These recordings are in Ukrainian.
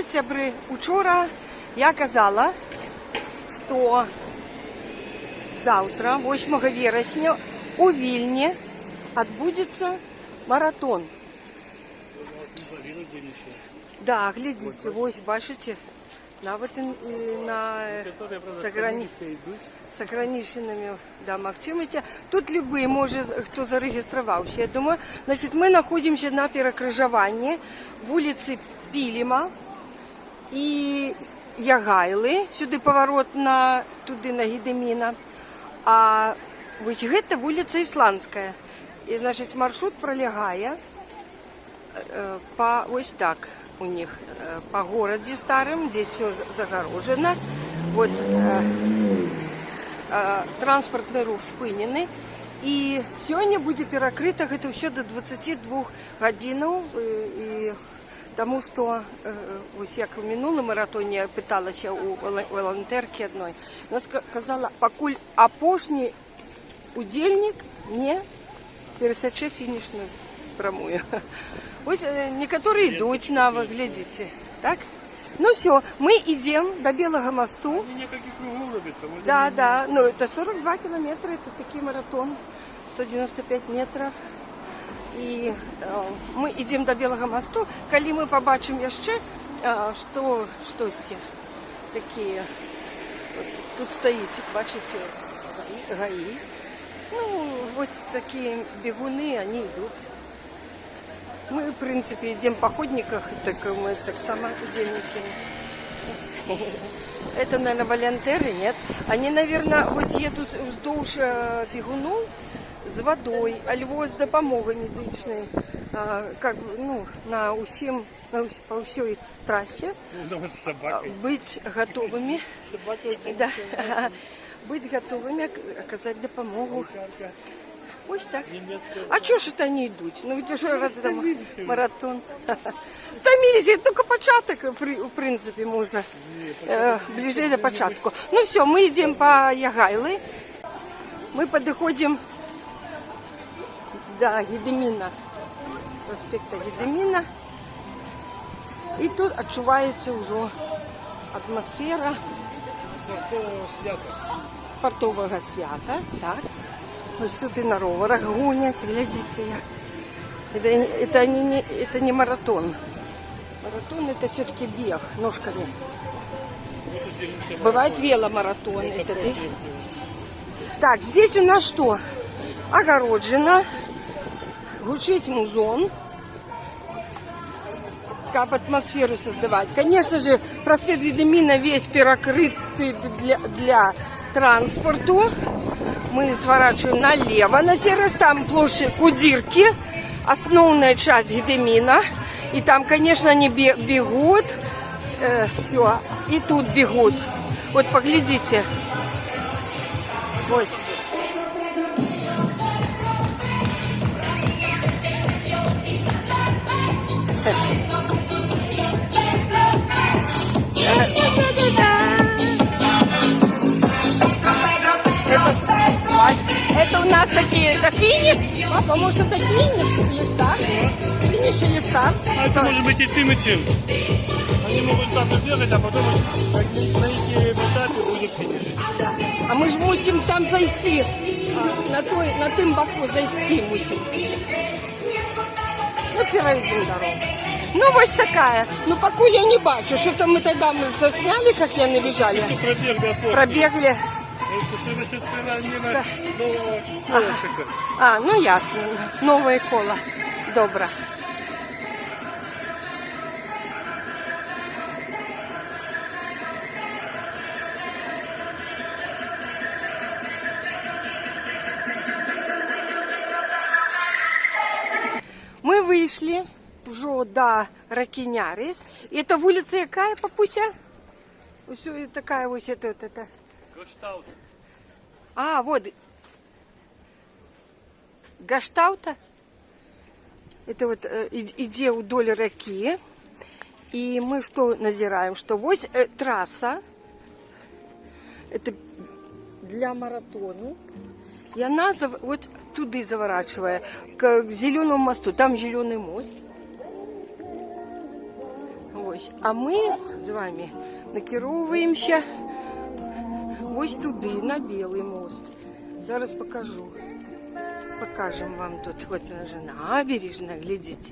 Ось, сябры, учора я казала, што заўтра, 8 верасня, у Вільні адбудзецца маратон. Да, глядзіце, вось, бачыце, нават і з ограниченными магчымасцямі. Тут любы, можа, хто зарэгістраваўся. Я думаю, значит, мы находимся на перакрыжаванні вуліцы Піліма і Ягайлы. Сюды паварот туды на Гедеміна. А вось гэта вуліца Ісландская. І, значит, маршрут пролягае па ось так у них по городе старым, здесь все загорожено. Вот транспортный рух спынены. И сегодня будет перекрыто это все до 22 гадзінаў. И тому что ось як в минулом маратоне пыталася у волонтерки одной, она сказала, покуль апошні удельник не пересече финишную прамую. Ось некоторые идут навык, глядите. Так? Ну все, мы идем до Белого мосту. Да, да, ну это 42 километра, это такой маратон, 195 метров. И мы идем до Белого мосту. Коли мы побачим еще, что все такие, вот, тут стоите, бачите, ГАИ. Ну, вот такие бегуны, они идут. Мы, в принципе, идем по ходниках, так мы так само удельники. Это, наверное, волонтеры, нет? Они, наверное, вот едут вздолж бегунов с водой, альбо с допомогой медичной, как бы, ну, по всей трассе. Быть готовыми. Да, быть готовыми оказать допомогу. Ось так. А чого ж это они йдуть? Ну ведь уже раз там маратон. Стомились, только початок, в принципе, мы уже ближе до початку. Ну все, мы идем по Ягайлы. Мы подходим до Гедеміна, проспекта Гедеміна. И тут отчувається уже атмосфера спортового свята. Так. Ось тут и на роверах гонять, глядите. Это не маратон. Маратон это все-таки бег ножками. Бывает веломаратон. Это, да? Так, здесь у нас что? Огороджено. Гучить музон. Как атмосферу создавать. Конечно же, проспект Гедеміна весь перекрытый для транспорту. Мы сворачиваем налево на сей раз, там площадь Кудирки, основная часть Гедеміна. И там, конечно, они бегут, все, и тут бегут. Вот поглядите. Вот. Это у нас такие, это финиш? Папа, может это финиш или старт? Финиш или старт? А это может быть и тем, и тем. Они могут там сделать, а потом на их этапе будет финиш. Да. А мы же мусим там зайти, на тым боку зайти мусим. Ну, перейдем дорогу. Ну, вот такая. Ну, пока я не бачу, что-то мы тогда засняли, как я набежали. Пробегли. Ну ясно. Новое коло. Добре. Мы вышли уже до Ракинярис. Это улица какая, папуся? Все такая вот это. Гаштаут. А, вот. Гаштаута. Это вот идея вдоль реки. И мы что назираем? Что вот трасса. Это для маратону. И она вот туда заворачивая, к зеленому мосту. Там зеленый мост. Ось. Ось. А ми з вами накеровуємося ось туди, на Білий мост. Зараз покажу. Покажемо вам тут. Ось вона вже набережна, глядите,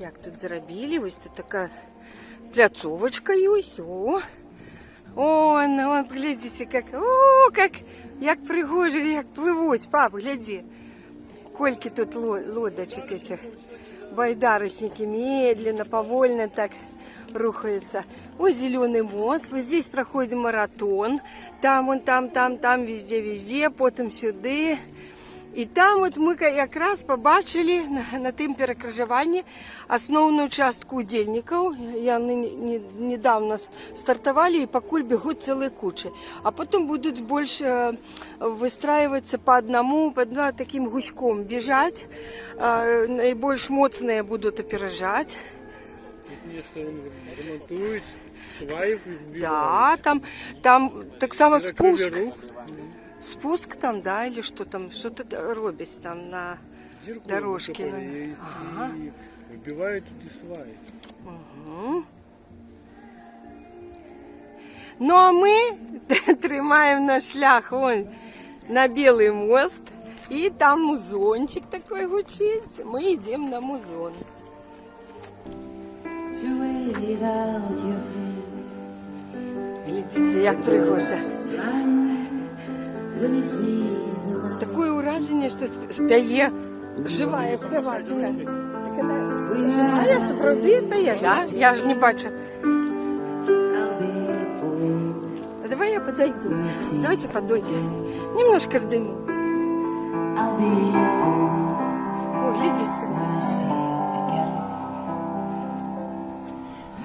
як тут зробили. Ось тут така пляцовочка і ось. Вон, глядите, як пригоже, як пливуть. Пап, гляди. Сколько тут лодочек этих. Байдарочники медленно, повольно так рухаются. Ось зеленый мост, вот здесь проходит маратон. Там, там, везде, потом сюди. І там от ми якраз побачили на тим перекрижуванні основну частку удельників. Недавно стартували і покуль бігуть цілі кучі. А потім будуть більше вистраюватися по одному таким гуськом біжати. Найбільш моцні будуть опережати. Ремонтують, сваї вбивають. Да, там так само спуск. Спуск там, да, или что там, что-то робить там на дорожке. Ага. Вбивають туди сваї. Угу. Ну, а ми тримаємо наш шлях вон на Білий мост. І там музончик такой гучить. Ми йдемо на музон. Глядите, як пригожа. Такое ураження, що спяє жива співачка. Живая, справді п'є, да? Я ж не бачу. Давай я подойду. Давайте подойдем. Немножко сдыму. О, глядите.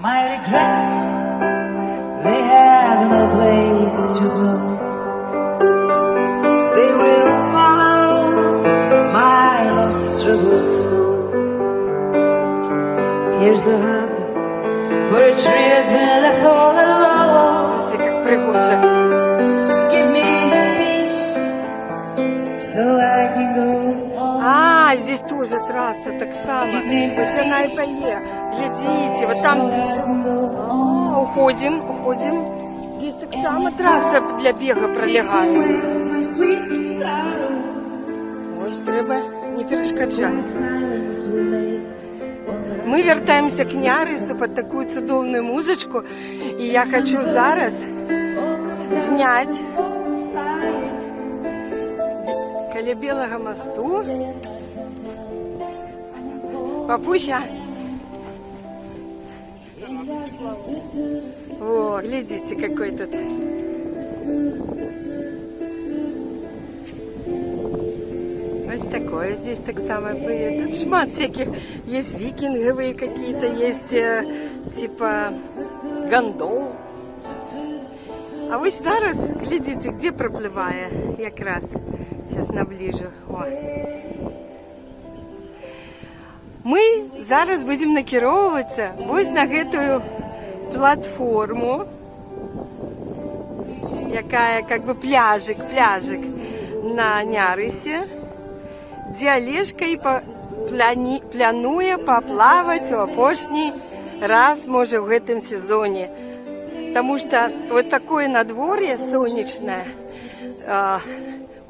My regrets, they have no place to go. They will follow my lost struggles. Here's the hug for a tree that's been left all alone. Це як пригожа. Give me peace so I can go on. А, здесь тоже трасса так само. Ось вона і поє. Глядите, вот там. Уходим. Здесь так само трасса для бега пролягає. Ось треба не перешкоджати. Ми вертаємося к Нярису під таку чудовну музичку. І я хочу зараз зняти біля Білого мосту. Папуся. О, глядите, какой тут. Ось такое здесь так само. Тут шмат всяких. Есть викинговые какие-то, есть типа гондол. А ось зараз, глядите, где пропливає якраз. Сейчас наближу. О. Ми зараз будемо накеровуватися ось на гэтую платформу, яка как бы пляжик на Нярисі, де Олежка і планує поплавати у апошній раз, може, в гэтым сезоні. Тому що вот такое надвор'е сонячне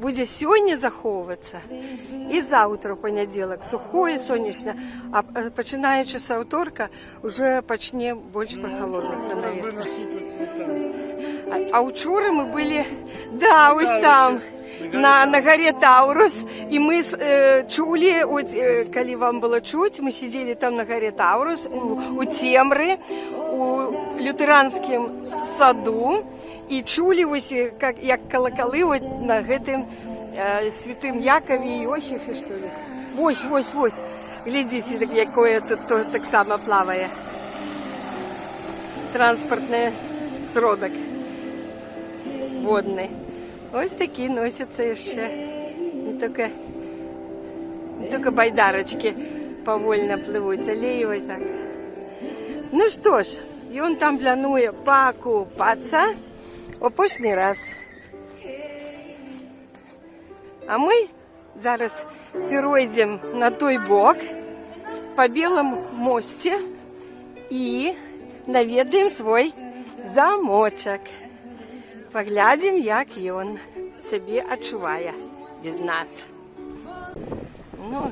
буде сьогодні заховуватися і завтра, в понеділок, сухое, сонячне, а починаючи з авторка, вже почне більш прохолодно становитися. А вчора ми були, да, ось там, на горе Таурус, і ми чули, от, коли вам було чути, ми сиділи там на горе Таурус, у Темри, у лютеранському саду, і чули ось, як колоколи от на гэтым святым Якові і Іосифі, що ли. Ось. Глядите, якое тут так само плаває. Транспортний сродок водний. Ось такі носяться ще. Не тільки байдарочки повольно пливуть, алеєві так. Ну що ж, і він там планує покупатися опошній раз. А ми зараз перейдемо на той бок по Білому мості і наведаем свой замочек. Поглядим, як ён себе адчувае без нас. Ну,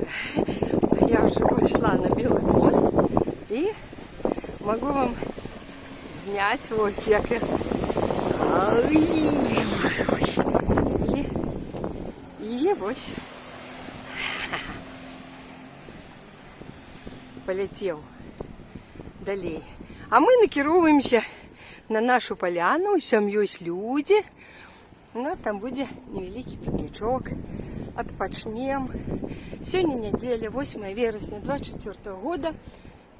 я уже вышла на Белый мост и могу вам снять вот всякое. И вот полетел далей. А мы накіроўваемся на нашу поляну, там есть люди. У нас там будет невеликий пикничок. Отпочнем. Сегодня неделя, 8 вересня 24 года.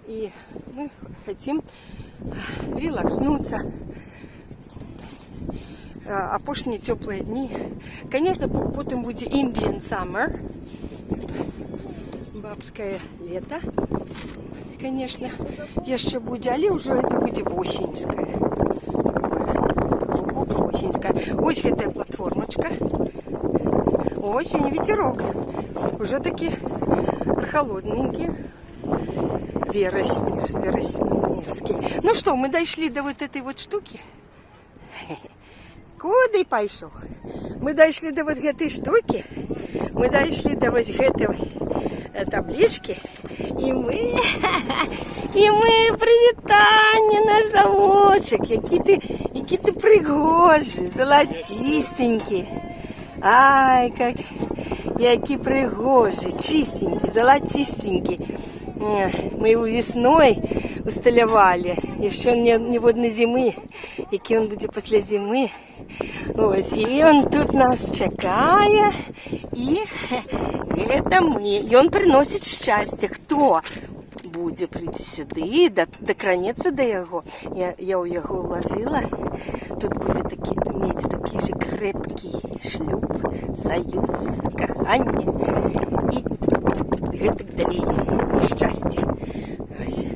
И мы хотим релакснуться. Апошние теплые дни. Конечно, потом будет Indian Summer. Бабское лето. Конечно, еще будет, але уже это будет осеньское. Глубоко осеньское. Ось эта платформочка. Ось сегодня ветерок. Уже таки холодненький. Вересневский. Ну что, мы дошли до вот этой вот штуки. Куда пошел? Мы дошли до вот этой штуки. Мы дошли до вот этой таблички. И мы привітання, наш замочек. Які ти пригожі, золотистенькі. Ай, які пригожі, чистенькі, золотистенькі. Мы его весной усталявали. Еще не водной зимы. Який он будет после зимы. Ось, и он тут нас чекає. И это мы. И он приносит счастье. Кто буде прийти сюди, докранеться до його. Я у його вложила. Тут буде иметь такий же крепкий шлюб, союз, кохання. И так далее. Счастье.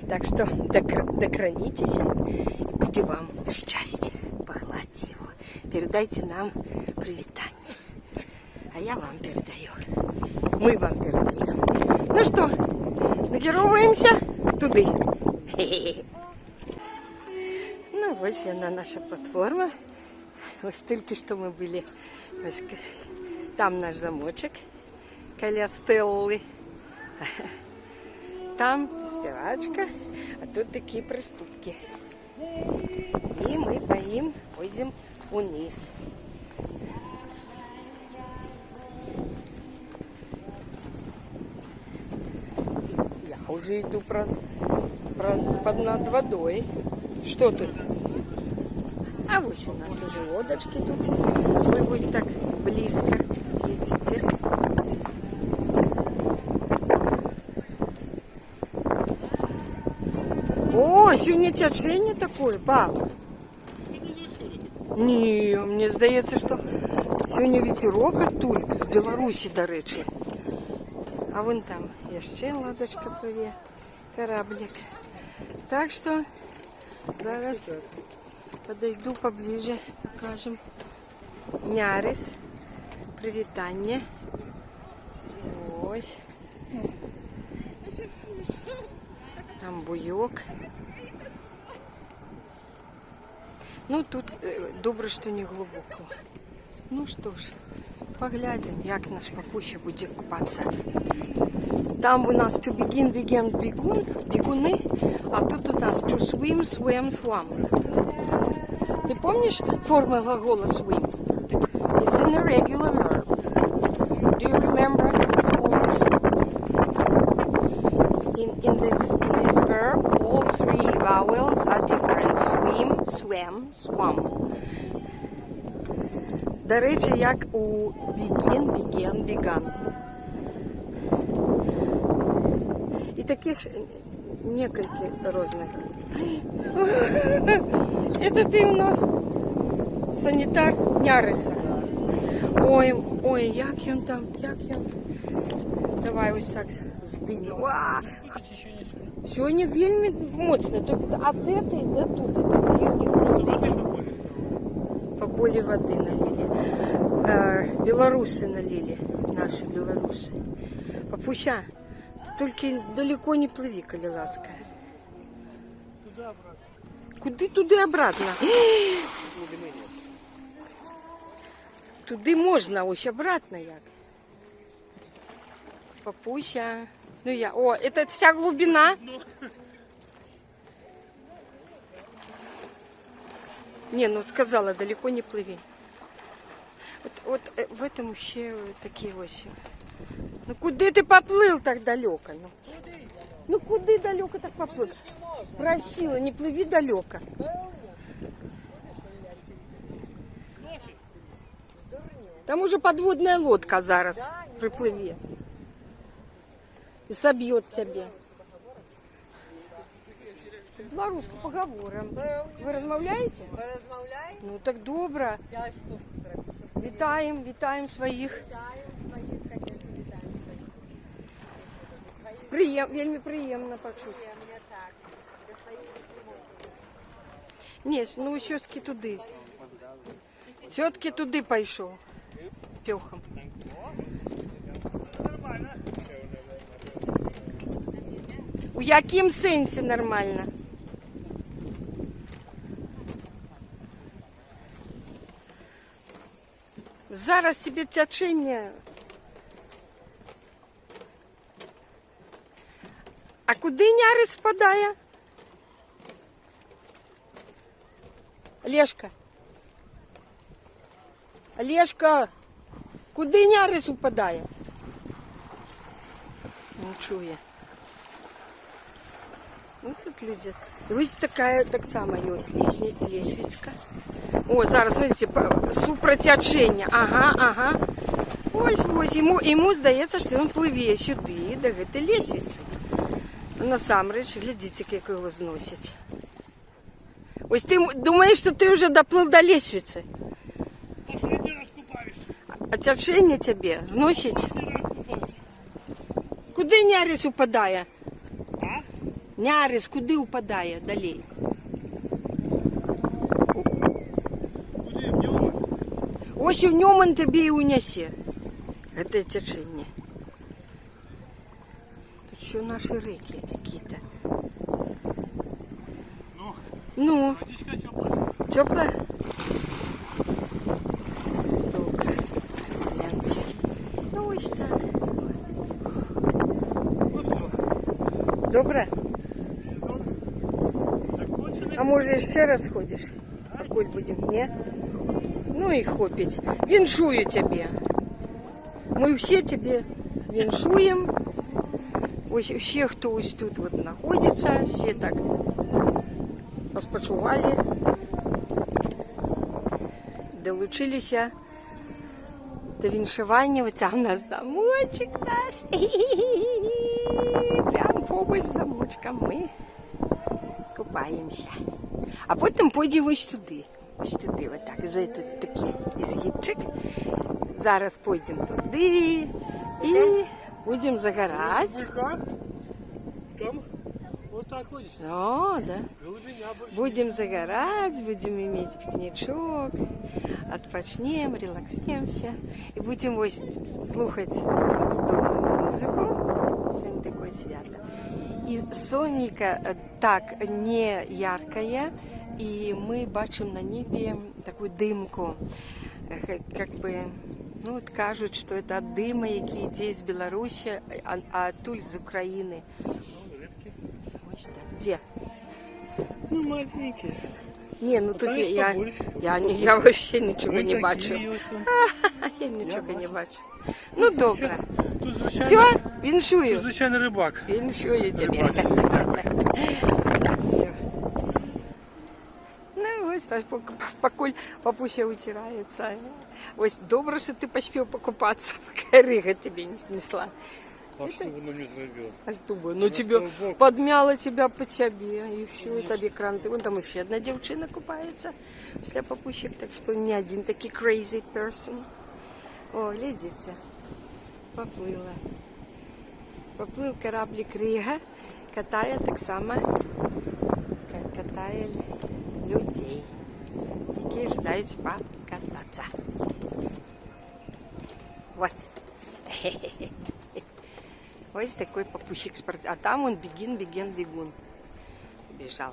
Так что докранитесь, и будет вам счастье. Погладьте его. Передайте нам привитание. А я вам передаю. Мы вам передаем. Ну что, накіровуємося туди. Ну, ось она, наша платформа. Ось тільки що ми були. Ось там наш замочек. Каля Стелли. Там спирачка, а тут такие приступки. И мы пойдем вниз. Я уже иду над водой. Что тут? А вот у нас уже лодочки тут. Вы будете так близко. Видите? О, сегодня течение такое, папа. Ні, мені здається, що сьогодні вітерок оттульк з Білорусі, до речі. А вон там ще лодочка пливе, кораблик. Так що зараз подойду поближе, покажем. Мярис, привітання. Ось. Там буйок. Ну, тут добре, що не глибоко. Ну що ж, поглядим, як наш папуся буде купатися. Там у нас to begin, бігуни, а тут у нас to swim, swim, swam. Ти пам'ятаєш форму глагола swim? It's an irregular verb. Do you remember its forms? In this verb, all three vowels are different. Swim, swam, swam. До речі, як у begin, began, began. І таких несколько разных. Это ты у нас санитар Няриса. Ой, як він там, Давай ось так здиму. Сьогодні вельми моцно. А де ти, де тут? Поболі води налили. Белорусы налили. Наши белорусы. Папуся, ты только далеко не плыви, коли ласка. Туда, брат. Куди туди обратно? Туди можна, ось обратно як. Папуся. Ну я. О, это вся глубина. Не, ну сказала, далеко не плыви. Вот в этом ще такі ось. Ну куди ти поплив так далеко? Ну куди далеко так поплив? Просила, не пливи далеко. Там уже подводная лодка зараз припливе. И собьет тебе. Белоруску поговорим. Ви розмовляєте? Розмовляємо. Ну так добре. Я що ж треба? Вітаємо, вітаємо своїх. Вітаємо своїх, звісно, вітаємо своїх. Вельми приємно почути. Мені так. Для своїх Ні, ну все-таки туди. Все-таки туди пішов. Пьохом. Нормально. У яким сенсі нормально? Зараз тебе тячення. А куди Нярис впадає? Олежка. Олежка. Куди Нярис упадає? Не чує. Ну тут люди. Ось така, так само є ось лесвицька. О, зараз, бачите, супротячення. Ага. Ось. Йому здається, що він пливе сюди, до цієї лесвиці. Насамреч, глядите, як його зносять. Ось ти думаєш, що ти вже доплив до лесвиці. Последний раз купаешь. А тячення тебе зносить. Последний раз купаешь. Куди Нярис упадає? А? Нярис куди упадає далі? Куди? В нього? Ось в ньому він тебе і унесе. Це тячення. Тут що наші реки якісь-то. Ну, Водичка теплая. теплая? Добре. Гляньте. Ну ось так. Ну все. Добре? Сезон закончений. А може ще раз ходиш? Покуль будемо, ні? Ну і хопить. Віншую тебе. Ми всі тебе віншуємо. Ось всі, хто ось тут от знаходиться, всі так розпочували, долучилися до віншування. Ось там у нас замочок наш. Прямо побач з замочком ми купаємося. А потім пойдемо ось туди. Ось туди, отак. За такий ізгибчик. Зараз пойдемо туди і будемо загорати. Там вот так ходишь. О, да. Глубина больше. Будем загорать, будем иметь пикничок, отпочнем, релакснемся и будем ось слухать цудовную музыку. Сегодня такое свято. И сонечко так не яркое, и мы бачим на небе такую дымку, как бы. Ну, от кажуть, що це дим, який йде з Білорусі, а тут з України. Ось так. Де? Ну, маленькие. Ні, ну тут Там есть я побольше. я вообще нічого Мы не такие бачу. ось. Я нічого не бачу. бачу. Ну, добре. Тут звичайно, Все, тут віншую. звичайно рибак. Віншую тебе. Все. Ну, ось, покуль папуся утирається. Ось, добре, що ти поспів покупатися, поки Рига тебе не снесла. А что воно не зробило? А что бы? Ну, Просто тебе в бок. подмяло тебя по тебе, и все, и тебе кранты. Вон там еще одна девчина купается після папущик, так что не один такий crazy person. О, глядите, поплыла. Поплыл кораблик Рига, катає так само, как катає людей, які ждають покататься. Вот. Ось такой папущик спорт. А там он бегин, бегун. Бежал.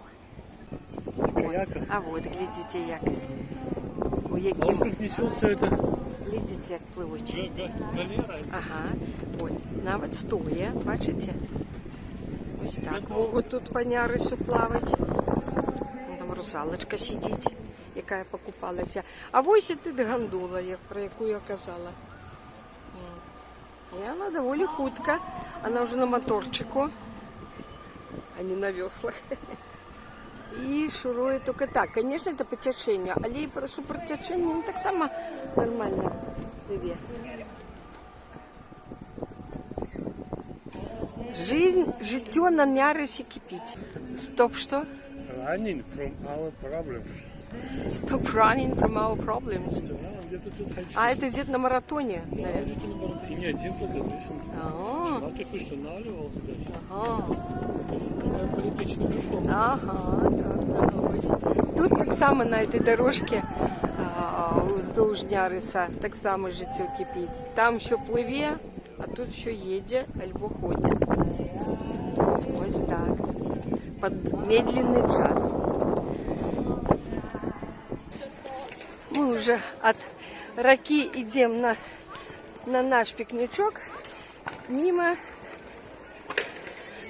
каяка. А вот, глядите, як. У А яким, вокруг несет все это глядите, як пливуть. галера. Ага, от, навіть стоя, бачите? Ось так можуть тут по Нярису плавати. Там русалочка сидить, яка покупалася. А ось і тут гондола, про яку я казала. И она довольно худка. Она уже на моторчику, а не на веслах. И шурует только так. Конечно, это по течению, але и по супертечению не так само нормально пливе. Жизнь, життя на Нярисі кипить. Стоп, что? Running from our problems. Stop running from our problems. Да, где-то тут ходил. А это где-то на маратоне, Да, наверное. где-то наоборот. И не один только дышим. А, А ты устанавливал туда. ага. То есть такая политичная реформа. Ага, так, ось. Тут так само на этой дорожке вздовж Няриса так само життя кипить. Там що пливе, а тут що їде, або ходить. Ось так. Под медленный час. Мы уже от Раки идем на наш пикничок мимо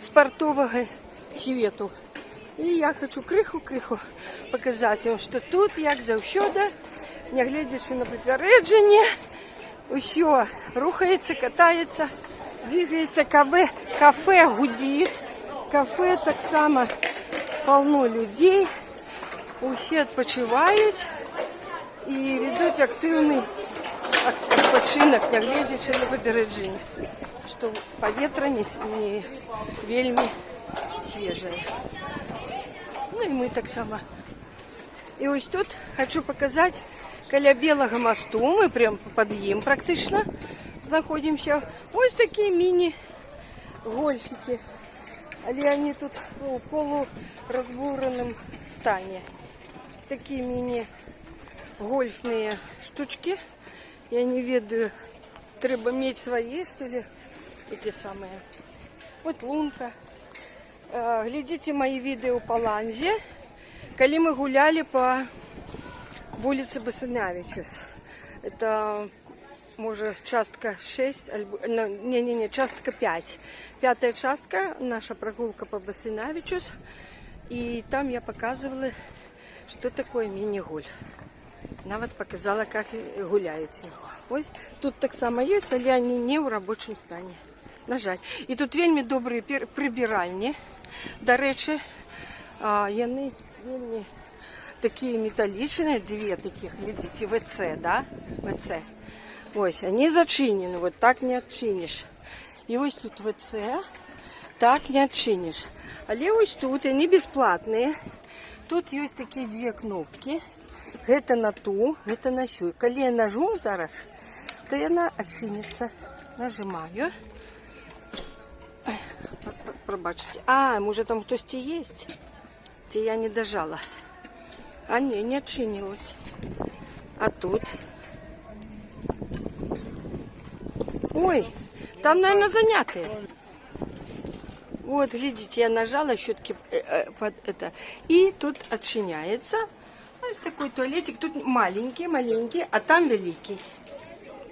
спортового свету. І я хочу криху показати вам, що тут, як завжди, не глядячи на попередження, усе рухається, катається, двигається, кафе гудить, кафе так само полно людей, усі відпочивають і ведуть активний відпочинок, не глядячи на попередження, що повітря не вельми свіже. Ну і ми так само. І ось тут хочу показати, каля Білого мосту, ми прямо під ним практично знаходимося. Ось такі міні-гольфики. Але вони тут у полурозбуреному стані. Такі міні-гольфні штучки. Я не ведаю, треба мати свої, що ли, ці самі. От лунка. Глядите мои видео по Ланзе, коли мы гуляли по улице Басинявичус. Это, может, частка 6, частка 5. Пятая частка, наша прогулка по Басинявичус. И там я показывала, что такое мини-гольф. Навіть показала, как гуляют его. Ось тут так само есть, але они не в рабочем стані. Нажать. І тут вельми добрі прибиральні. До речі, вони вельми такі металічні, дві таких, видите, ВЦ, да? ВЦ. Ось, вони зачинені, вот так не відчиниш. І ось тут ВЦ, так не відчиниш. Але ось тут, вони безплатні. Тут є такі дві кнопки. Гэта на ту, гэта на сю. Коли я нажму зараз, то вона відчиниться. Нажимаю. Пробачте. А, может там кто-то есть? Те я не дожала. А не отчинилась. А тут? Ой, там, наверное, занятые. Вот, глядите, я нажала щетки под это. И тут отчиняется. Вот такой туалетик. Тут маленький, а там великий.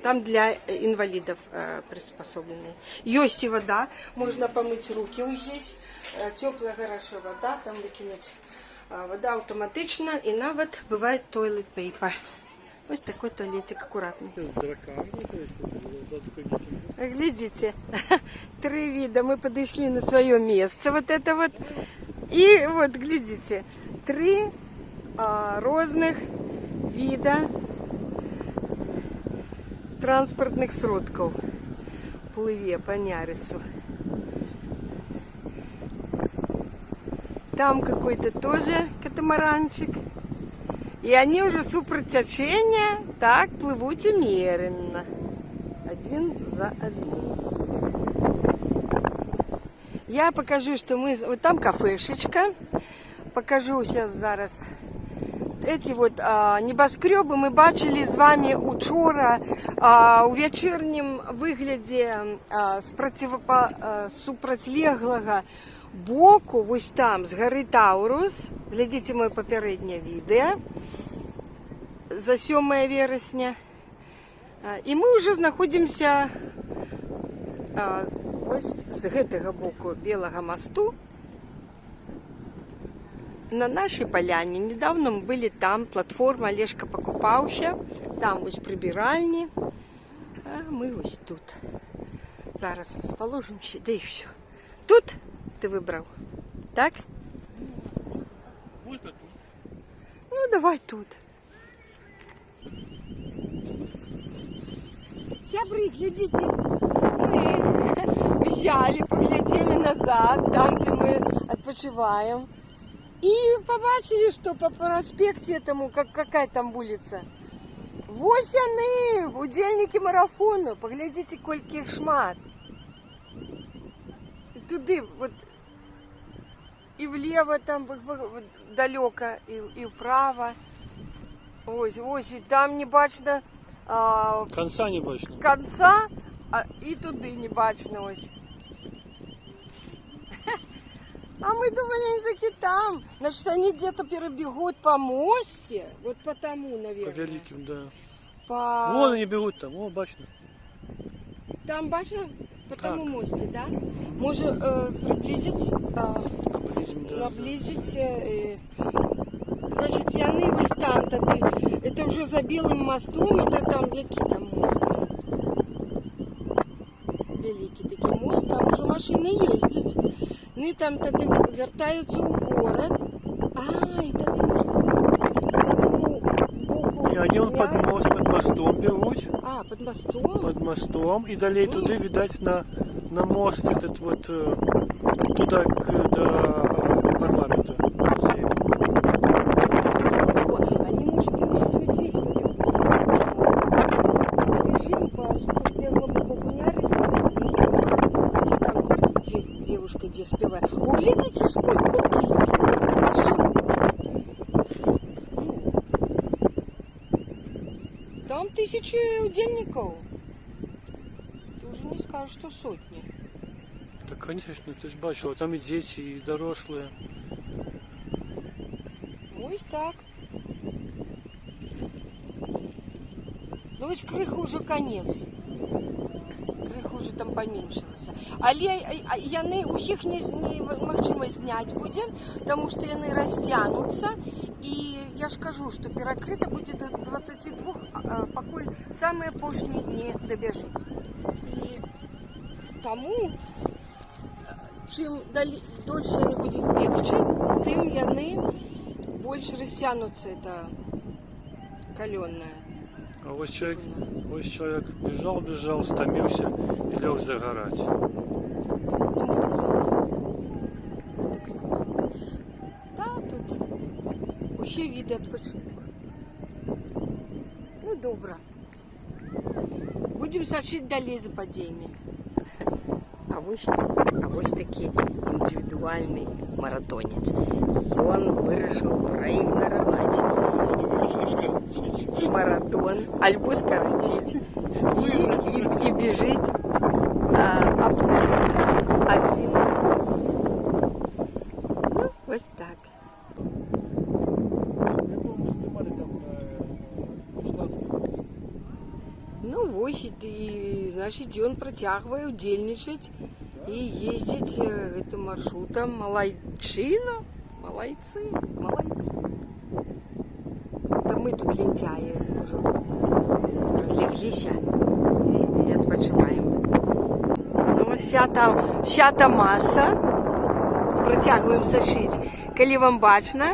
Там для инвалидов приспособленные. Есть и вода, можно помыть руки вот здесь. Теплая, хорошая вода, там выкинуть. Вода автоматично, и навод бывает toilet paper. Вот такой туалетик аккуратный. Глядите, 3 вида. Мы подошли на свое место. Вот это вот. И вот, глядите, 3 разных вида транспортных сродков пливе по Нярису. Там какой-то тоже катамаранчик. И они уже супер течения так плывут умеренно. Один за одним. Я покажу, что мы... Вот там кафешечка. Покажу сейчас зараз. Эти вот небоскреби ми бачили з вами учора у вечірнім вигляді супротилеглого боку, вось там, з гары Таурус, глядзіце моє папярэдняе відэа за 7 верасня. І мы ўжо знаходзімся ось з гэтага боку Белага масту на нашай паляне. Недавно мы былі там, платформа, Алешка пакупаўся, там вось прыбіральні, а мы вось тут. Зараз расположимся, да і все. Тут ты выбрал, так? Можно тут? Ну, давай тут. Сябры, глядите, мы взяли, поглядели назад, там, где мы отпочиваем. И побачили, что по проспекте этому, какая там улица. Вось яны, удзельнікі марафону. Поглядите, колькі іх шмат. И туды, вот, и влево там, вот, далеко, и вправо. Ось, ось, и там не бачно Конца не бачно. конца, и туды не бачно ось. А мы думали, они такие там. Значит, они где-то перебегут по мосте. Вот по тому, наверное. По великим, да. По... Вон они бегут там, о, бачно. Там бачно? По Так. тому мосте, да? Может приблизить, Наблизим, да. наблизить. Значит, яны вось там тады. Это уже за Белым мостом. Это там, який там мост? Великий такий мост. Там уже машины ездят. Они там тады вертаются в город. И тады можно И они вон под мостом бегут. под мостом? Под мостом. И далее туды, видать, на мост этот вот туда до парламента. Они, может быть, вот здесь побегут. Забежим по светлому Богунярисе. Хотя там девушка, где спевает. О, глядите, сколько их. Там 1000 удельников. Ты уже не скажешь, что сотни. Так, конечно, ты ж бачила, там и дети, и дорослые. Ось так. Ну ось крыху уже конец. Крыху уже там поменшилася. Але яны усіх немагчыма зняць будзе, тому што яны расцянуцца. І я ж кажу, што перакрыта будзе до 22, пакуль самыя апошнія дні дабяжыць. І таму, чым дольше яны будуць бегчы, тым яны больше расцянуцца, это калённая. А вот человек бежал, стомился и лег загорать. Ну, мы так само. Да, тут усе виды адпачынку. Ну, добра. Будем сачыць далей за падзеямі. А вось такі індывідуальны маратонец. Ён вырашыў праігнараваць маратон, альбо скараціць і біжыць абсолютно адзін. Ну, вось так. Мы снимали там Ну, вось, і, значыць, ён працягвае удзельнічаць і ездзіць гэтым маршрутам. Малайчына, малайцы. Да мы тут лентяи уже разлегліся і адпачываем. Ну, сята маса. Працягваем сачыць. Калі вам бачна,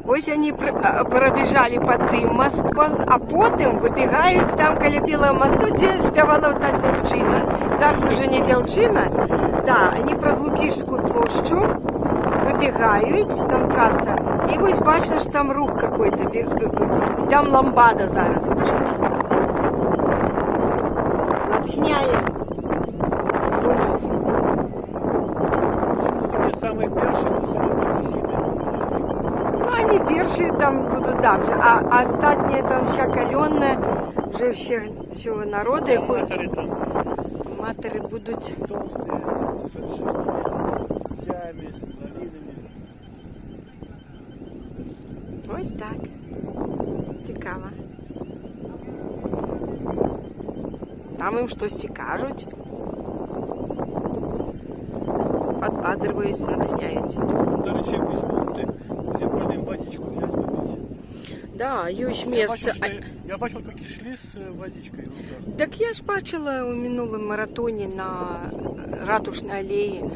ось они пробежали под тым мост, а потым выбегаюць там каля Белого мосту, дзе спявала та дзяўчына. Зараз уже не дзяўчына. Да, они праз Лукішскую плошчу выбегаюць, там трасса. И вось бачна, что там рух какой-то. И там ламбада зараз гучыць. Натхняе гулёв. самые первые Ну, они першие там будут, да, а остатние там вся каленная, вже всього народу, якої матері будуть. толстые, лосями, с инвалидами. Ось так. Цікаво. Там їм щось кажуть. Подбадривають, натхняють. До речі, якісь пункти, де можна їм водичку взяти, попити. Да, є Я місце. бачив, я бачив, як йшли з водичкою. Так я ж бачила у минулом маратоне на Ратушной аллее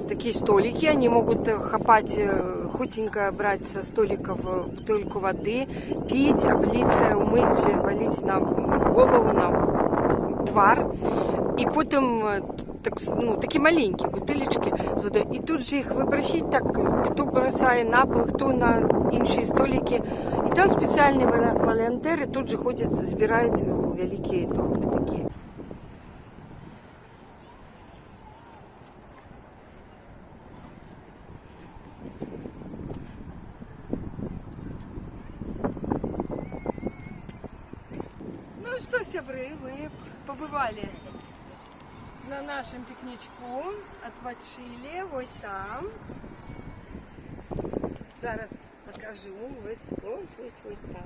такие столики. Они могут хапать, худенько брать со столиков бутылку воды, пить, облиться, умыть, валить на голову, на твар. И потом такі маленькі бутилечки з водою. І тут же їх вибросить, так, хто бросає на пол, хто на інші столики. І там спеціальні волонтери тут же ходять, збирають великі торби такі. Ну что, сябры, мы побывали на нашем пикничку, отпочили, ось там. Зараз покажу, ось там.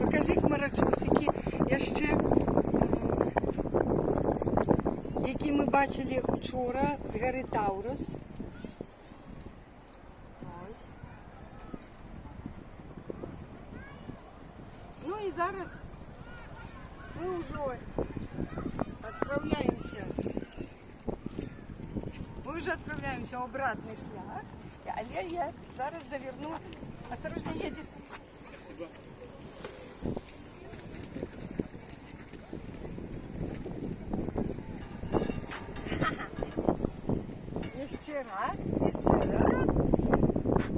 Покажи хмарочосики, які ми бачили вчора з гори Таурус. Ось. Ну и зараз мы уже отправляемся в обратный шлях. Але я зараз заверну. Осторожно, едет. Спасибо. Еще раз.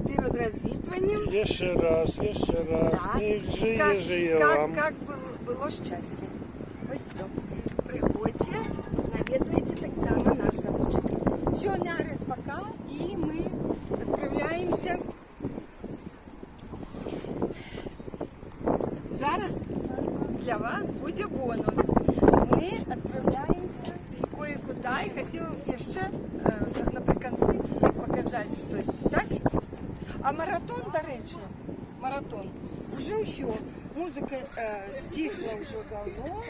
Перед развитыванием. Еще раз. Так. Не жиє вам. Как было счастье. Ось що. Приходьте, наведывайте так само наш заводчик. Все, нярис пока, и мы отправляемся. Зараз для вас буде бонус. Ми відправляємося кое-куди і хотіла ще наприкінці показати щось. Так? А маратон, до речі, вже все. Музика стихла вже давно.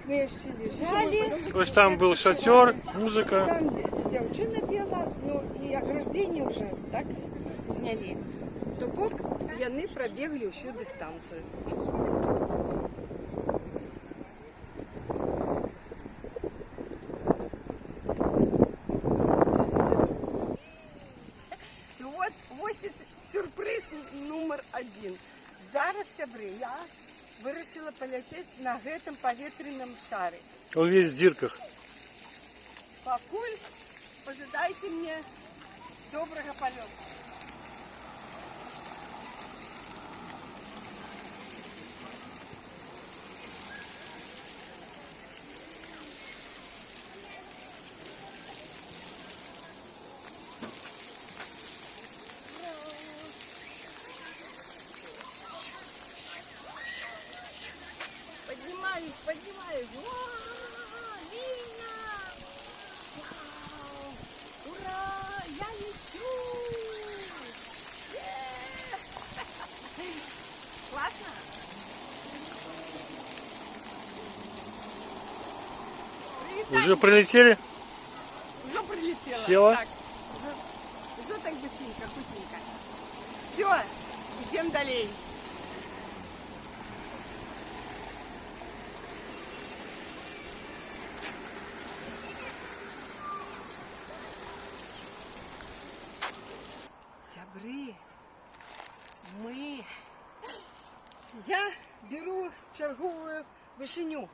Ми ще лежали. Ось там був шатер, музика. Там дівчина пела, ну і ограждення вже так зняли. Тобто вони пробігли всю дистанцію. І от ось і сюрприз номер 1. Зараз, сябри, я вирішила полетіти на гэтым повітряному шарі. Он весь в дірках. Покуль, пожидайте мне доброго полета. Поднимаюсь. Вау, видно! Вау! Ура! Я лечу! Классно? Уже прилетели? Уже прилетела. Села? Так, уже так быстренько, худенько. Все, идем далее. Сябры, я беру черговую вышыню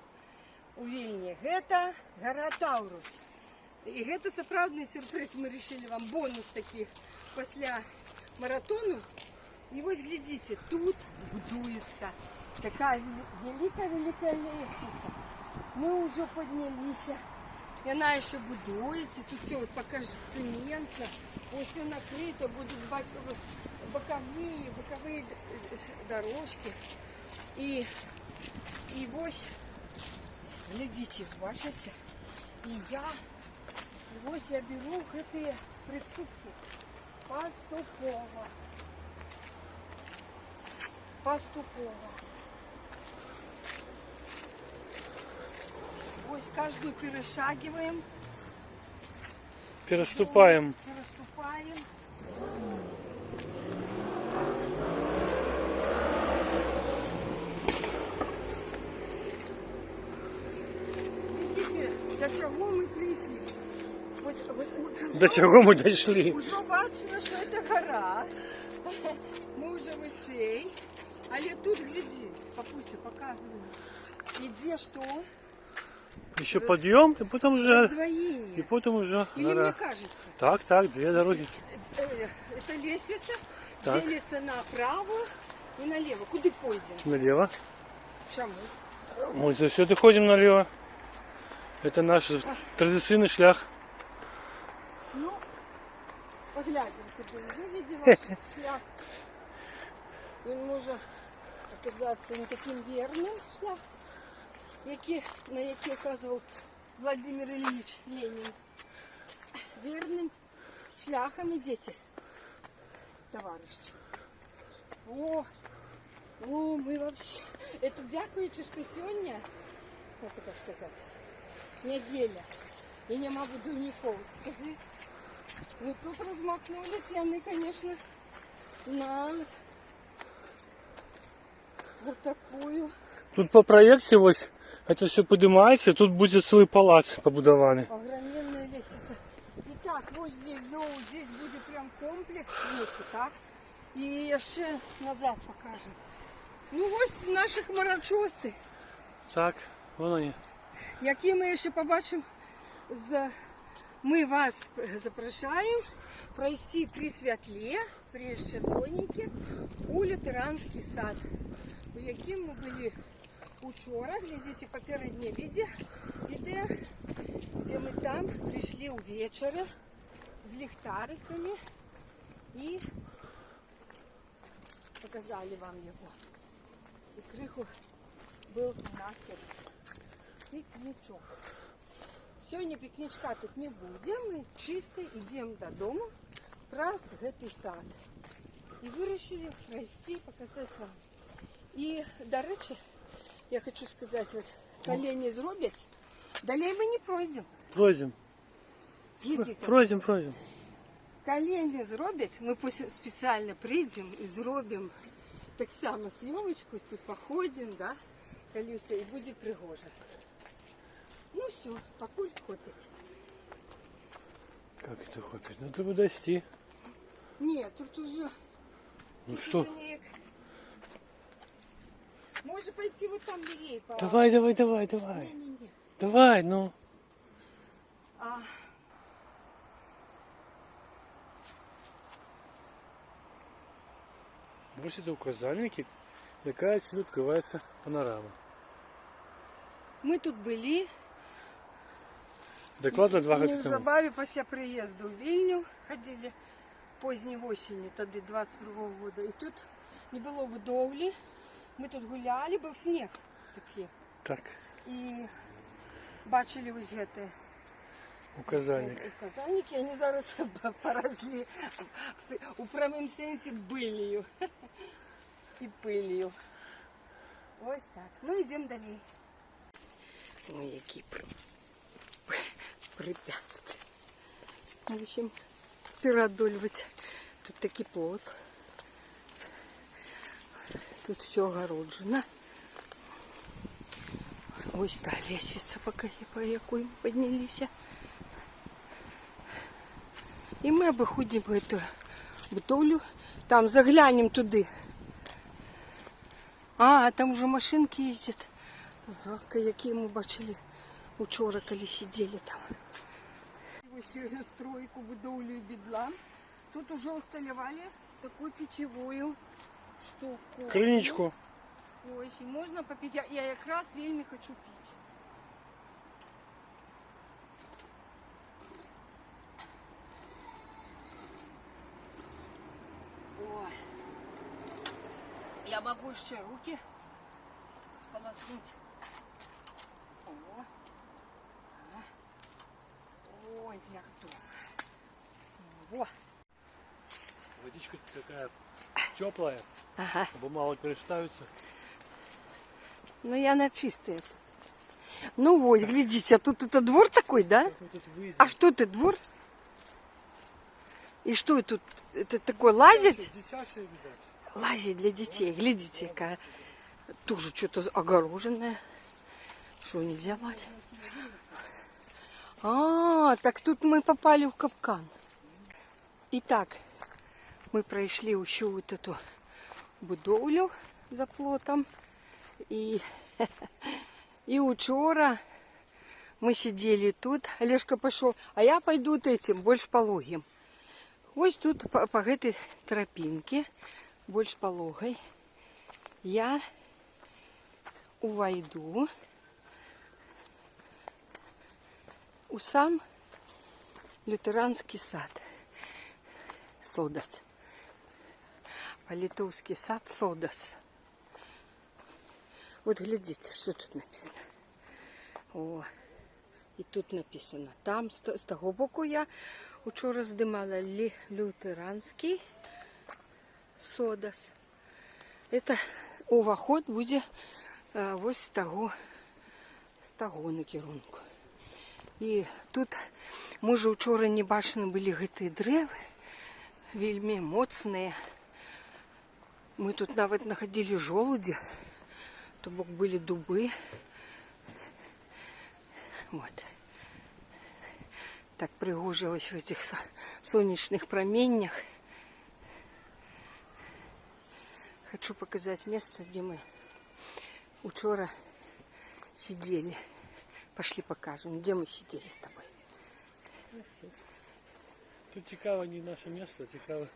у Вільні. Гэта гора Таурус. І гэта сапраўдны сюрприз. Мы решили вам бонус таких пасля маратону. И вот глядите, тут будуется такая великая лестница. Мы уже поднялись. И она еще будуется. Тут все, вот покажи, цементно. Вот все накрыто, будут боковые дорожки. И вот глядите, бачите? И я беру эти приступки поступово. Вот каждую перешагиваем. Переступаем. Переступаем. Видите, до чего мы пришли? До чого ми дійшли? Уже бачно, що це гора. Ми вже вище. Але тут, гляди, папуся, показываю. Иди, что? Еще подъем, и потом уже... Раздвоение. И потом уже Или гора. мне кажется? Так, две дороги. Это лестница Так. делится направо и налево. Куда пойдем? Налево. Чему? Мы завсёды ходим налево. Это наш традиционный шлях. Ну, поглядим, куда уже видимо шлях. Він може оказатися не таким вірним шлях, на який вказував Владимир Ильич Ленин. Вірним шляхом ідете, товарищи. О, мы вообще... Это дякуючи, что сегодня, как это сказать, неделя. И нема будівників. Скажи, ну тут размахнулись яны, конечно, на вот такую. Тут по проекте ось это все поднимается, тут будет целый палац побудованный. Огроменная лестница. Итак, вот здесь, здесь будет прям комплекс некий, так? И еще назад покажем. Ну ось наші хмарочоси, Так, вон они. які ми ще побачимо. Ми вас запрошуємо пройти при святлі, при ще соненьки, у лютеранський сад, у яким ми були учора, глядите попереднє відео, де ми там прийшли увечері з ліхтариками і показали вам його. І криху був у нас пікничок. Сьогодні пікничка тут не буде, ми чисто йдемо додому, праз гэтий сад. І вирішили пройти, показати вам. І, до речі, я хочу сказати, ось колені зроблять, далі ми не пройдемо. Пройдем. Глядите, Пройдем. колені зроблять, ми потім спеціально прийдемо і зробимо так само зйомочку, походимо, да, коли все, і буде пригоже. Ну все, покуль хопить. Как это хопить? Ну треба дойти. Ні, тут уже... Ну тут что? уже ніяк. Може пойти вот там левее по... Давай. Не. Давай, ну. Вот это указальники. Такая отсюда открывается панорама. Ми тут були. Докладно 2 года тому. Незабаві після приїзду в Вільню ходили поздней осенью, тоді 22-го года. І тут не було будовлі. Ми тут гуляли, був сніг такий. Так, І бачили ось гэты указальник. указальники, вони зараз поросли у прямому сенсі билью і пилью. Ось так. Ну, йдемо далі. Ой, які препятствия. В общем, переодолевать. Тут такий плот. Тут все огороджено. Ось та лестница, по якой мы поднялись. И мы обходим эту будовлю. Там заглянем туди. А, там уже машинки їздять. Ага, які ми бачили учора, коли сидели там. Ось стройку, будовлю і бідлам. Тут уже усталювали таку печевую штуку. Криничку. Ось, і можна попити. Я якраз вельми хочу пити. Ой. Я могу ще руки сполоснуть. О. Ой, як добре. Во. Водичка такая теплая, Ага. чтобы мало переставиться. Ну я на чистые тут. Ну вот, глядите, а тут это двор такой, да? Мы тут выйдем. А что это, двор? И что это тут? Это такой лазить? Детящие, видать. Лазить для детей. Глядите, какая тоже что-то огороженное. Что, нельзя лазить? А, так тут мы попали в капкан. Итак, мы пройшли усю вот эту будовлю за плотом. И учора мы сидели тут. Олежка пошел, а я пойду вот этим, больше пологим. Ось тут по этой тропинке, больше пологой, я увойду у сам лютеранский сад. Содас. По-литовски сад Содас. Вот глядите, что тут написано. О, і тут написано. Там, з того боку я учора здимала лютеранський Содас. Это уваход буде ось з того накірунку. І тут, може, вчора не бачені були гэты дрэвы, вельмі моцныя. Мы тут нават находили жолуди, то бок были дубы. Вот. Так пригожа в этих солнечных променях. Хочу показать место, где мы учора сидели. Пошли покажем, где мы сидели с тобой. Тут цікаво не наше место, цікаво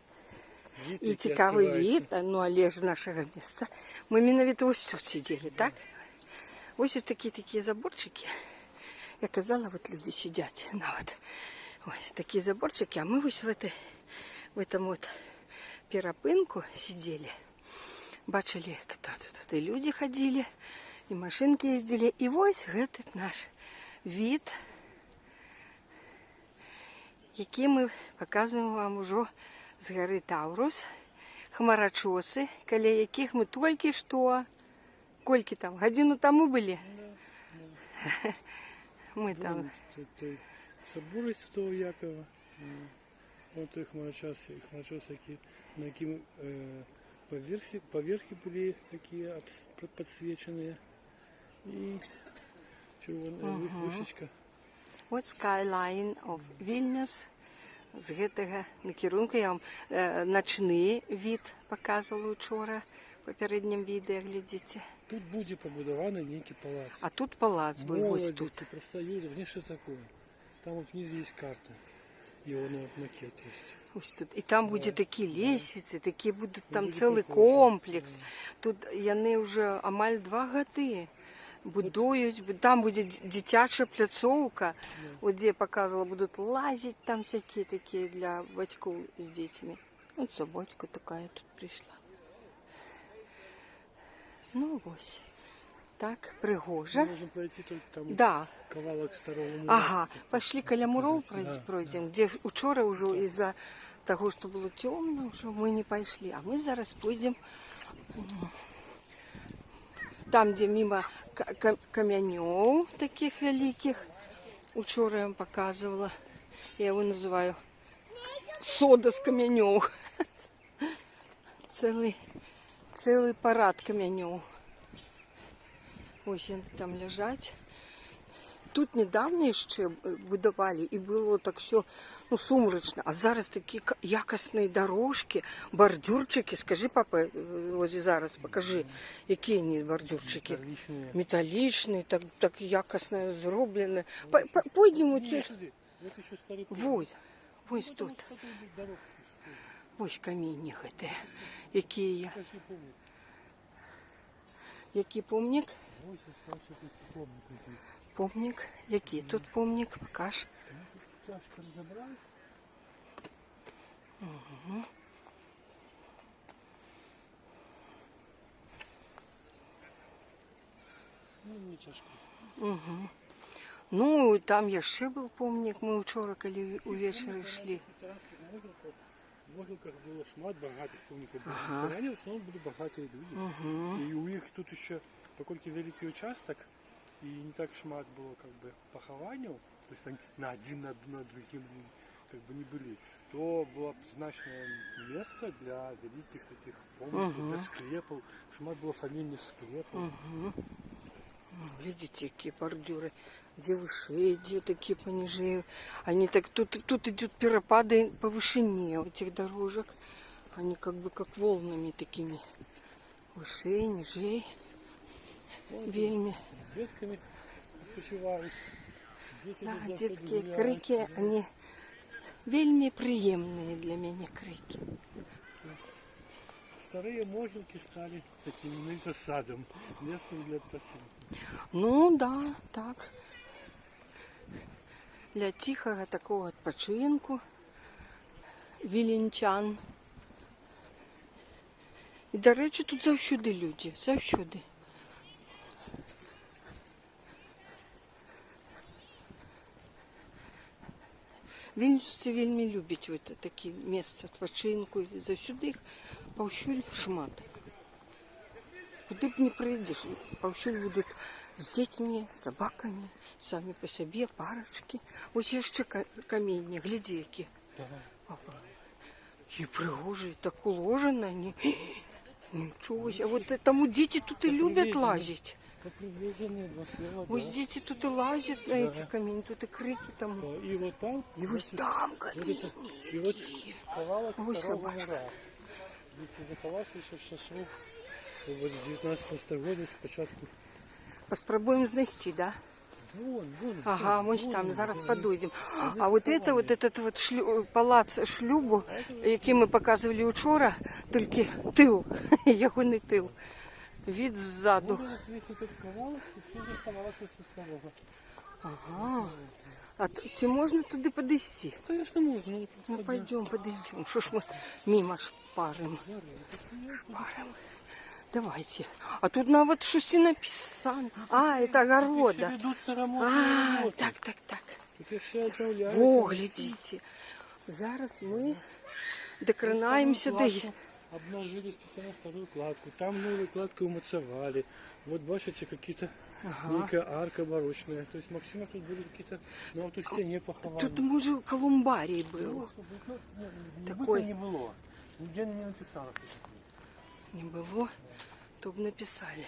вид. И який цікавий відкривається. вид, ну але ж з нашого місця. Ми менавіта ось тут сидели, так? Ось вот такие заборчики. Я казала, вот люди сидят на вот ось такие заборчики, а мы ось в этом вот перапынку сидели. Бачили, кто тут и люди ходили, и машинки ездили. И ось этот наш вид, який ми показуємо вам уже з гори Таурус, хмарочоси, каля яких ми тільки що, кольки там, годину тому були? Ми там. Тут собор Святого Якова, вот той хмарочос, на яким поверхи были такие подсвеченные, и червоная вышечка. От Skyline of Vilnius. З гэтага накірунку я вам начны від показувала вчора в попереднім відео, глядите. Тут буде побудований некий палац. А тут палац был, ось тут. Молодости, профсоюзов, нечто такое. Там вот внизу есть карта. Его макет есть. Ось тут. І там будуть такі лестниці, такі будуть там Буде цілий прикольно. комплекс. Тут яны вже амаль 2 годи будують. Там буде дитяча пляцовка, от де я показувала, будуть лазити там всякі такі для батьків з дітьми. От собачка така тут прийшла. Ну ось. Так, пригожа. Мы можем пройти только там Да. ковалок старого мура. Ага, пошли каля муров Да, пройдем, где вчора уже из-за того, что было темно, уже мы не пошли. А мы зараз пойдем там, где мимо камянев таких великих. Учора я вам показывала. Я его называю сода с камянев. Целый парад камянев. Ось там лежать. Тут недавно ще будували і було так все сумрачно. А зараз такі якісні дорожки, бордюрчики. Скажи, папа, ось зараз покажи, які вони бордюрчики. Металічні, так якісно зроблені. Пойдемо тут. Ось тут. Ось камінник це. Який я. Який помник? Помник. Який тут помник? Покаж. Угу. Угу. Ну, там яшчэ был помнік, мы учора, калі увечары ішлі. В могилках было шмат богатых помников. Ага. Ранее в основном были богатые люди. И у них тут еще, покольки великий участок, и не так шмат было как бы похований, то есть они на один над другим как бы не были, то было значное место для великих таких помников, для склепов. Шмат было фамильных склепов. Видите, какие бордюры. Где выше, где такие пониже. Они так, тут идут перепады по вышине этих дорожек. Они как бы как волнами такими. Выше, ниже. Вельми. С детками почивают. Дети Да, тут детские гуляют. крики, они вельми приемные для меня крики. Старые могилки стали таким садом, местом для птахов. Ну да, так. Для тихого такого відпочинку віленчан. І, до речі, тут завсюди люди, завсюди. Вільнюсці вельми люблять от такі місця відпочинку. І завсюди їх паўсюль шмат. Куды б не прийдеш, паўсюль будуть з дітьми, з собаками, самі по собі, парочки. Ось є ще каміння, гляди, які. Які пригожі, так уложені. Нічого. А от тому діти тут і люблять лазити. Привезенные два слова, Ось діти тут і лазять на ці камінь, тут і крики там. И вот там, І ось там вот камінь. это, и вот ковалок Ой, второго собачка. мира. Ведь заховався ще з часов вот, 19 століття спочатку. Поспробуємо знайти, да? Вон. Ага, ось там, зараз подойдемо. А от це, от этот вот палац шлюбу, який ми показували вчора, тільки тил, його не тил. Від ззаду. Вот весь этот ковалок, и все заховалося со старого. Ага. А чи можна туди підійти? Конечно, можно. Ну, Ну, пойдем, подойдем. Что ж мы мимо шпарим? Шпарим. Давайте. А тут на вот щось і написано. А, это огорода. ведутся А, ремонтные работы. так. Тут все обновляется. Во, глядите. Зараз ми докранаємося до... Обнажили специально старую кладку. Там новую кладку умацевали. Вот бачите, какие-то некая арка барочная. То есть Максима тут были какие-то, ну вот у стене поховали. Тут, може, колумбарій був. Такой Такой. не было. Нигде не написано. Не було, то б написали.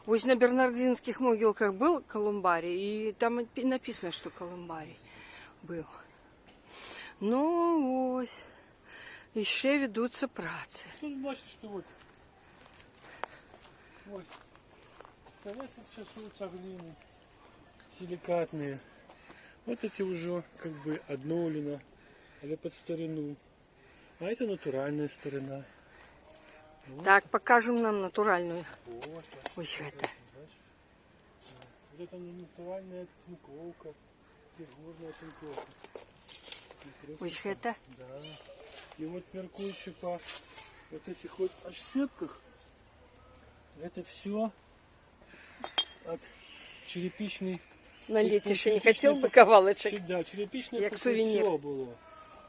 Ось на Бернардинських могилках був колумбарій, і там написано, що колумбарій був. Ну ось, і ще ведуться праці. Тут бачите, что вот советских часов цеглины силикатные. Вот эти уже как бы обновлено, але под старину. А это натуральная старина. Так, покажемо нам натуральну. Вот, Ось це. бачиш? Вот это натуральная тиньковка, фигурная тиньковка. Ось це. Да. И вот меркурчик по вот этих вот ошибках, это все от черепичной. На літіше не хотів би кавалочок? Да, черепичное Як сувенір. покриття було.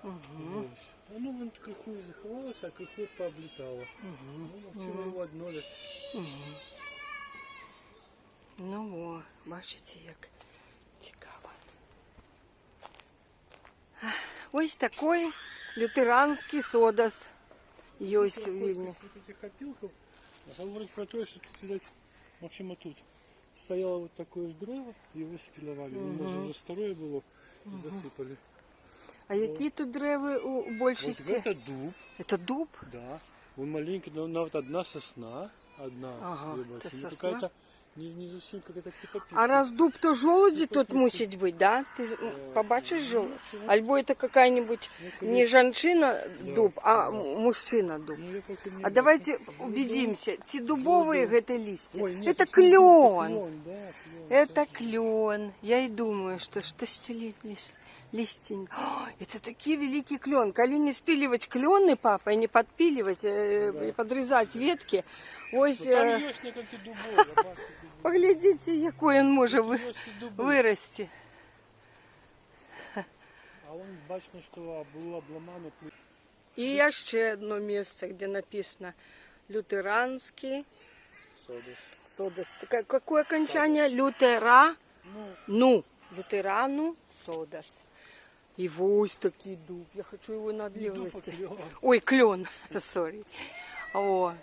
Угу. Ось. Воно вон криху і заховалося, а криху пооблітало. Ну, чого його одно десь. Ну о, бачите, як цікаво. Ось такий лютеранський содас. Ось у Вільні. Вот этих опилков говорит про то, что тут, видать, в общем, вот тут стояло вот такое дерево, его спиловали. Оно даже уже старое было и засыпали. А які тут дерева у Вот більшості? это дуб, Це дуб? да. Вон маленький, но вот одна сосна, одна. Ага, я это бачу. Ну, сосна. какая-то не совсем какая-то типа А раз дуб, то жолуді тут мусить бути, да? Ти побачиш жолудь? Альбо це какая-нибудь не женщина дуб, а мужчина дуб. Ну, я пока не А видел. давайте убедимся, ці дубовые это листья, Ой, нет, это это клен. клен, да, клен. Это клен. Я и думаю, что столетний Листень. О, это такие великий клен. Коли не спиливать клены, папа, и не подпиливать, и подрезать ветки. Ось, Ну, там есть некалькі дубов, я бачу дубов. поглядите, якой он може Есть дубы. вырасти. А он бачно, що було обламано. И ще одно место, где написано лютеранский содас. Какое окончание? Лютера. Ну, лютерану содас. И вось такий дуб. Я хочу его на длинности. Ой, клен. Сори. О,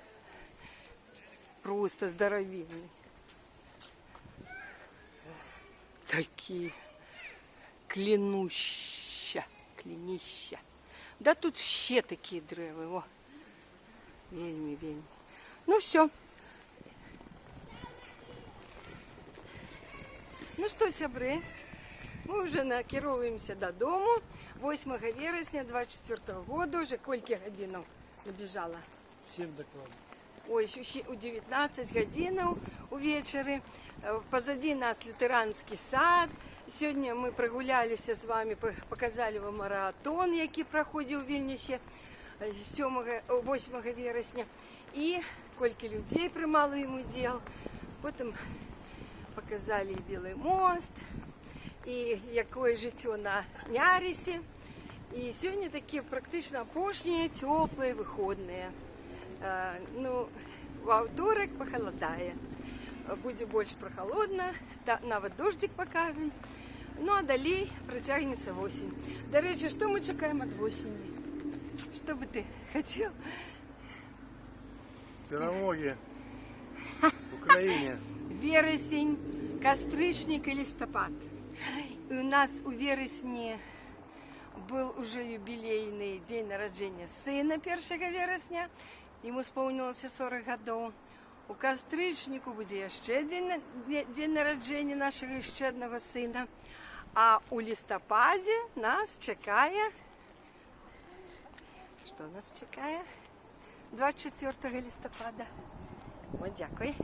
просто здоровенный. Такие клянуща. Да тут все такие древи. О. Вельми. Ну все. Ну что, сябры, мы уже накіровуємося додому. 8 вересня 24 года, уже колькі годинок набежала? 7 докладно. Ой, у 19 годинов увечері. Позади нас лютеранский сад. Сегодня мы прогулялись с вами, показали вам маратон, який проходил в Вильнюсе 8 вересня. И колькі людей приймало ему дел. Потім показали Белый мост, и якое життя на Нярисі. И сегодня такие практично пошні, теплые, выходные. Ну, в аўторак похолодає. Будет больше прохолодно, нават дождик показан. Ну, а далей протягнется осень. До речі, что мы чекаем от осени? Что бы ты хотел? Дороги в Украине. Вересень, кастрычнік і лістапад. І у нас у вересні был уже юбилейный день народження сына 1 вересня. Ему сповнилося 40 годов. У кастрычніку буде яшчэ день народження нашого ще одного сина. А у листопаде нас чекає... Что нас чекає? 24 листопада. О, дякую.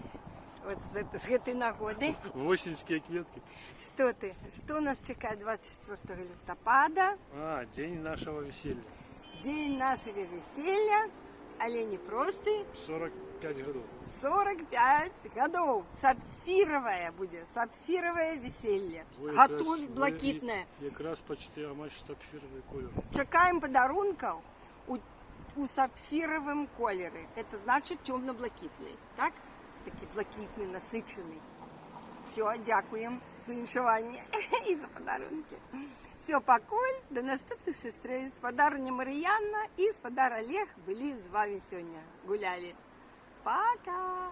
Вот з гэтай нагоды. Восеньские кветки. Что ты? Что нас чекает 24 листопада? День нашего веселья. День нашего веселья. Але не просто 45 годов. 45 годов. Сапфировое будет. Сапфировое веселье. Ой, Готовь якраз- блакитное. Якраз почти амач сапфировый колер. Чекаем подарунков у сапфировом колере. Это значит темно-блакитный. Так? Такий блакитний, насичений. Все, дякуємо за іншування і за подарунки. Все, покуль, до наступних зустріч. Сподарня Мар'яна і спадар Олег були з вами сьогодні. Гуляли. Пока!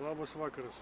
Лабас Вакарас.